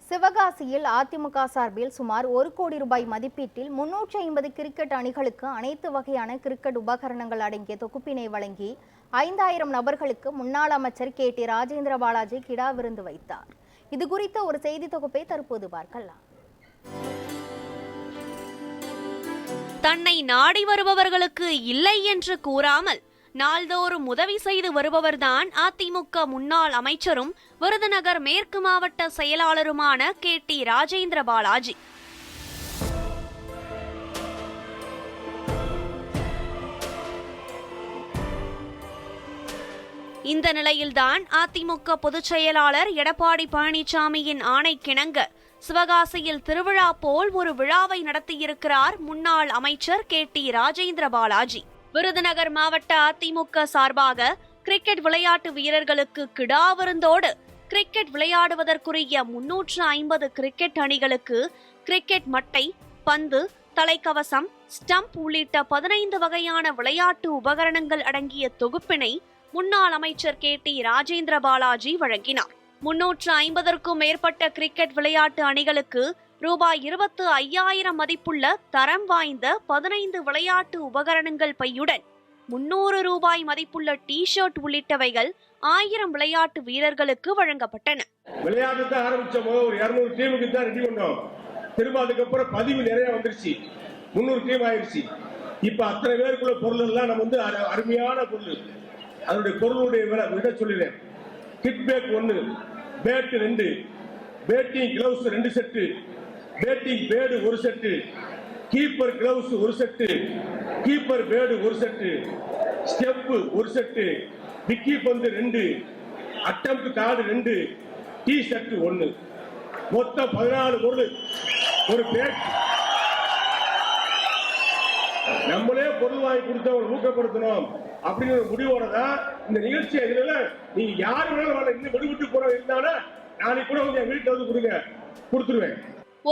சிவகாசியில் அதிமுக சார்பில் சுமார் 1 கோடி ரூபாய் மதிப்பீட்டில் 350 கிரிக்கெட் அணிகளுக்கு அனைத்து வகையான கிரிக்கெட் உபகரணங்கள் அடங்கிய தொகுப்பினை வழங்கி 5000 நபர்களுக்கு முன்னாள் அமைச்சர் KT ராஜேந்திர பாலாஜி கிடா விருந்து வைத்தார். இது குறித்த ஒரு செய்தி தொகுப்பை தற்போது பார்க்கலாம். தன்னை நாடி வருபவர்களுக்கு இல்லை என்று கூறாமல் நாள்தோறும் உதவி செய்து வருபவர்தான் அதிமுக முன்னாள் அமைச்சரும் விருதுநகர் மேற்கு மாவட்ட செயலாளருமான KT ராஜேந்திர பாலாஜி. இந்த நிலையில்தான் அதிமுக பொதுச் செயலாளர் எடப்பாடி பழனிசாமியின் ஆணைக்கிணங்க சிவகாசியில் திருவிழா போல் ஒரு விழாவை நடத்தியிருக்கிறார் முன்னாள் அமைச்சர் KT ராஜேந்திர பாலாஜி. விருதுநகர் மாவட்ட அதிமுக சார்பாக கிரிக்கெட் விளையாட்டு வீரர்களுக்கு கிடா விருந்தோடு கிரிக்கெட் விளையாடுவதற்குரிய 350 கிரிக்கெட் அணிகளுக்கு கிரிக்கெட் மட்டை, பந்து, தலைக்கவசம், ஸ்டம்ப் உள்ளிட்ட 15 வகையான விளையாட்டு உபகரணங்கள் அடங்கிய தொகுப்பினை முன்னாள் அமைச்சர் KT ராஜேந்திர பாலாஜி வழங்கினார். 350க்கும் மேற்பட்ட கிரிக்கெட் விளையாட்டு அணிகளுக்கு ரூபாய் 25,000 மதிப்புள்ள தரம் வாய்ந்த 15 விளையாட்டு உபகரணங்கள் பையுடன் 300 ரூபாய் மதிப்புள்ள டி-ஷர்ட் உள்ளிட்டவைகள் 1000 விளையாட்டு வீரர்களுக்கு வழங்கப்பட்டன. விளையாட்டு ஆரம்பிச்சோம், ஒரு 200 டீமுக்கு தான் ரெடி பண்ணோம். திரும்ப அதுக்கப்புறம் பதிவு நிறைய வந்துருச்சு, 300 டீம் ஆயிடுச்சு. இப்ப அத்தனை பேருக்குள்ள பொருள் எல்லாம் நம்ம அருமையான பொருள். அதனுடைய பொருளுடைய விட சொல்லிடுறேன். Kit bag 1, pad 2, batting gloves 2 set, batting pad 1 set, keeper gloves 1 set, keeper pad 1 set, step 1 set, விக்கி பந்து 2, அட்டெம்ப்ட் கார்டு 2, டி ஷர்ட் 1, மொத்தம் 14 பொருள். ஒரு பேட் நம்மளே பொருள் வாங்கி கொடுத்து அவங்களை ஊக்கப்படுத்தணும் அப்படிங்கிற முடிவோட தான் இந்த நிகழ்ச்சி. நீங்க யாரு வேணாலும் இன்னும் விடுவிட்டு போற இருந்தானா நாளைக்கு கூட கொஞ்சம் வீட்டுல வந்து கொடுத்துருவேன்.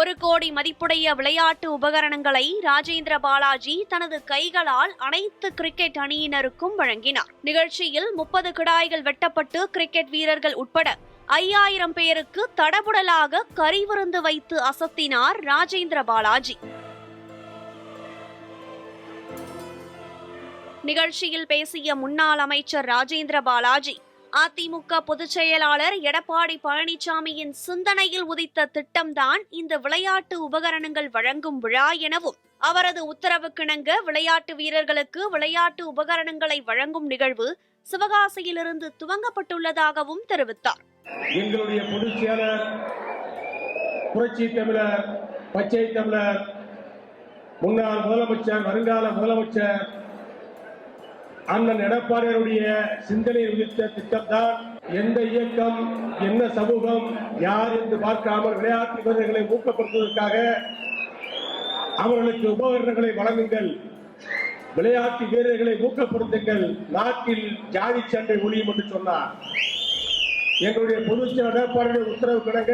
1 கோடி மதிப்புடைய விளையாட்டு உபகரணங்களை ராஜேந்திர பாலாஜி தனது கைகளால் அனைத்து கிரிக்கெட் அணியினருக்கும் வழங்கினார். நிகழ்ச்சியில் 30 கிடாய்கள் வெட்டப்பட்டு கிரிக்கெட் வீரர்கள் உட்பட 5000 பேருக்கு தடபுடலாக கறி விருந்து வைத்து அசத்தினார் ராஜேந்திர பாலாஜி. நிகழ்ச்சியில் பேசிய முன்னாள் அமைச்சர் ராஜேந்திர பாலாஜி, அதிமுக பொதுச் செயலாளர் எடப்பாடி பழனிசாமியின் சிந்தனையில் உதித்த திட்டம்தான் இந்த விளையாட்டு உபகரணங்கள் வழங்கும் விழா எனவும், அவரது உத்தரவுக்கிணங்க விளையாட்டு வீரர்களுக்கு விளையாட்டு உபகரணங்களை வழங்கும் நிகழ்வு சிவகாசியிலிருந்து துவங்கப்பட்டுள்ளதாகவும் தெரிவித்தார். எங்களுடைய பொதுச் செயலர், புரட்சி தமிழர், பச்சை தமிழர், முன்னாள் முதலமைச்சர், வருங்கால முதலமைச்சர் அண்ணன் எடப்பாடியுடைய சிந்தனையில் உதித்த திட்டம் தான். எந்த இயக்கம், என்ன சமூகம், யார் என்று பார்க்காமல் விளையாட்டு வீரர்களை ஊக்கப்படுத்துவதற்காக அவர்களுக்கு உபகரணங்களை வழங்குங்கள், விளையாட்டு வீரர்களை ஊக்கப்படுத்துங்கள், நாட்டில் ஜாதி சண்டை ஒழியும் என்று சொன்னார். எங்களுடைய பொதுச் செயலர் எடப்பாடியுடைய உத்தரவு கிணங்க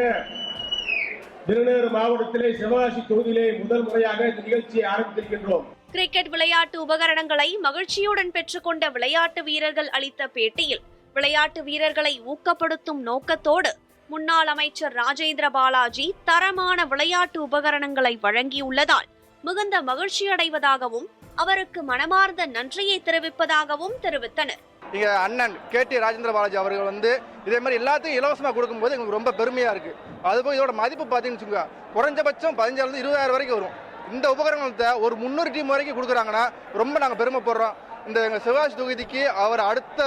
விருதுநகர் மாவட்டத்திலே சிவகாசி தொகுதியிலே முதல் முறையாக இந்த நிகழ்ச்சியை ஆரம்பித்திருக்கின்றோம். கிரிக்கெட் விளையாட்டு உபகரணங்களை மகிழ்ச்சியுடன் பெற்றுக்கொண்ட விளையாட்டு வீரர்கள் அளித்த பேட்டியில், விளையாட்டு வீரர்களை ஊக்கப்படுத்தும் நோக்கத்தோடு முன்னாள் அமைச்சர் ராஜேந்திர பாலாஜி தரமான விளையாட்டு உபகரணங்களை வழங்கியுள்ளதால் மிகுந்த மகிழ்ச்சி அடைவதாகவும் அவருக்கு மனமார்ந்த நன்றியை தெரிவிப்பதாகவும் தெரிவித்தனர். இங்க அண்ணன் KT ராஜேந்திர பாலாஜி அவர்கள் இதே மாதிரி எல்லாத்தையும் இலவசமாக கொடுக்கும்போது எங்களுக்கு ரொம்ப பெருமையா இருக்கு. அதுபோல் இதோட மதிப்பு பார்த்தீங்கன்னு வச்சுக்கோங்க, குறைஞ்சபட்சம் 15,000 20,000 வரைக்கும் வரும். இந்த உபகரணத்தை ஒரு 300 டீம் வரைக்கும் கொடுக்குறாங்கன்னா ரொம்ப நாங்கள் பெருமைப்படுறோம். இந்த எங்கள் சிவகாசி தொகுதிக்கு அவர் அடுத்த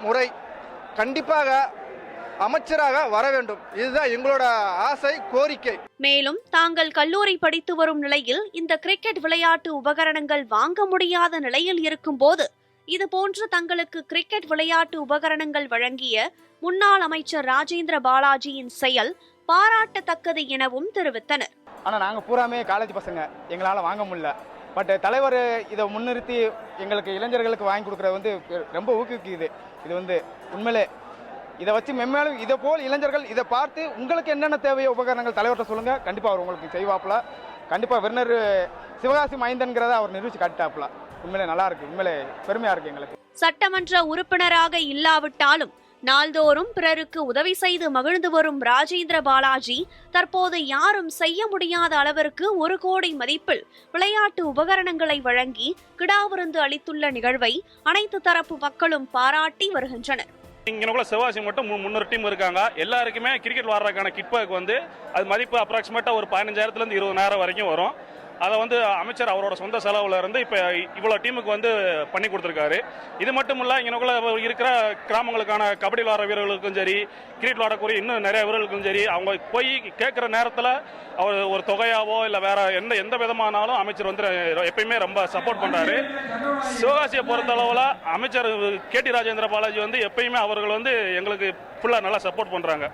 முறை கண்டிப்பாக அமைச்சராக வர வேண்டும். இதுதான் எங்களோட ஆசை, கோரிக்கை. மேலும் தாங்கள் கல்லூரி படித்து வரும் நிலையில் இந்த கிரிக்கெட் விளையாட்டு உபகரணங்கள் வாங்க முடியாத நிலையில் இருக்கும் போது இதுபோன்று தங்களுக்கு கிரிக்கெட் விளையாட்டு உபகரணங்கள் வழங்கிய முன்னாள் அமைச்சர் ராஜேந்திர பாலாஜியின் செயல் பாராட்டத்தக்கது எனவும் தெரிவித்தனர். ஆனால் நாங்கள் பூராமே காலேஜ் பசங்க, எங்களால் வாங்க முடியல. பட் தலைவர் இதை முன்னிறுத்தி எங்களுக்கு இளைஞர்களுக்கு வாங்கி கொடுக்குறது ரொம்ப ஊக்குவிக்குது. இது உண்மையிலே இதை வச்சு மென்மேலும் இதை போல் இளைஞர்கள் இதை பார்த்து உங்களுக்கு என்னென்ன தேவையோ உபகரணங்கள் தலைவர்கிட்ட சொல்லுங்கள், கண்டிப்பாக அவர் உங்களுக்கு செய்வாப்புல. கண்டிப்பாக விருனர் சிவகாசி மைந்தன்கிறத அவர் நிரூபித்து காட்டாப்புல. உண்மையிலே நல்லா இருக்கு, உண்மையிலே பெருமையாக இருக்கு எங்களுக்கு. சட்டமன்ற உறுப்பினராக இல்லாவிட்டாலும் நாள்தோறும் பிறருக்கு உதவி செய்து மகிழ்ந்து வரும் ராஜேந்திர பாலாஜி தற்போது யாரும் செய்ய முடியாத அளவிற்கு 1 கோடி மதிப்பில் விளையாட்டு உபகரணங்களை வழங்கி கிடாவிருந்து அளித்துள்ள நிகழ்வை அனைத்து தரப்பு மக்களும் பாராட்டி வருகின்றனர். இங்கே சிவகாசி மட்டும் 300 டீம் இருக்காங்க. எல்லாருக்குமே கிரிக்கெட் விளாட்றதுக்கான கிட் பேக் வந்து அது மதிப்பு அப்ராக்சிமேட்டா ஒரு 15,000 to 20,000 வரைக்கும் வரும். அதை வந்து அமைச்சர் அவரோட சொந்த செலவுல இருந்து இப்போ இவ்வளோ டீமுக்கு வந்து பண்ணி கொடுத்துருக்காரு. இது மட்டும் இல்லை, இங்கனக்குள்ள இருக்கிற கிராமங்களுக்கான கபடி விளாட்ற வீரர்களுக்கும் சரி, கிரிக்கெட் விளாடக்கூடிய இன்னும் நிறைய வீரர்களுக்கும் சரி, அவங்க போய் கேட்குற நேரத்தில் அவர் ஒரு தொகையாவோ இல்லை வேற எந்த விதமானாலும் அமைச்சர் வந்து எப்பயுமே ரொம்ப சப்போர்ட் பண்ணுறாரு. சிவகாசியை பொறுத்தளவில் அமைச்சர் KT ராஜேந்திர பாலாஜி வந்து எப்பயுமே அவர்கள் வந்து எங்களுக்கு ஃபுல்லாக நல்லா சப்போர்ட் பண்ணுறாங்க.